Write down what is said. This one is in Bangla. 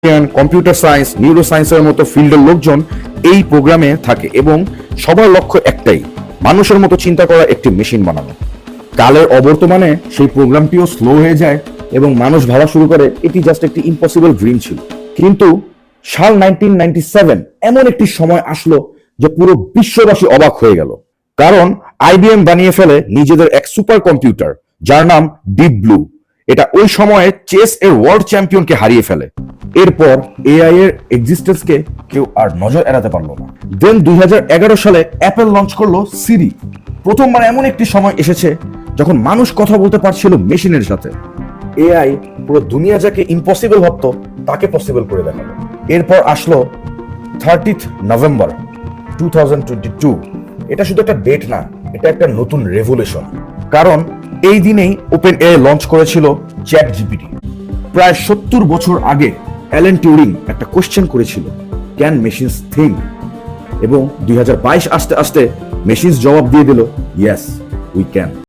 কম্পিউটার সায়েন্স, নিউরো সায়েন্সের মতো ফিল্ডের লোকজন এই প্রোগ্রামে থাকে এবং সবার লক্ষ্য একটাই, মানুষের মতো চিন্তা করা একটি মেশিন বানানো। কালের অবর্তমানে সেই প্রোগ্রামটিও স্লো হয়ে যায় এবং মানুষ ভাবা শুরু করে এটি জাস্ট একটি ইম্পসিবল ড্রিম ছিল। কিন্তু সাল 1997 এমন একটি সময় আসলো যে পুরো বিশ্ববাসী অবাক হয়ে গেল, কারণ আইবিএম বানিয়ে ফেলে নিজেদের এক সুপার কম্পিউটার যার নাম ডিপ ব্লু। এটা ওই সময়ে চেস এর ওয়ার্ল্ড চ্যাম্পিয়নকে হারিয়ে ফেলে। এরপর এআই এর এক্সিস্টেন্সকে কেউ আর নজর এড়াতে পারলো না। দেন 2011 সালে অ্যাপল লঞ্চ করলো সিরি। প্রথমবার এমন একটি সময় এসেছে যখন মানুষ কথা বলতে পারছিল মেশিনের সাথে। এআই পুরো দুনিয়া যাকে ইম্পসিবল ভাবতো তাকে পসিবল করে দেখালো। এরপর আসলো 30 নভেম্বর 2022। এটা শুধু একটা ডেট না, এটা একটা নতুন রেভলিউশন। কারণ এই দিনেই ওপেন এআই লঞ্চ করেছিল চ্যাট জিপিটি। প্রায় 70 বছর আগে অ্যালেন টিউরিং একটা কোশ্চেন করেছিল, ক্যান মেশিনস থিঙ্ক? এবং 2022 আসতে আসতে মেশিনস জবাব দিয়ে দিল, ইয়েস উই ক্যান।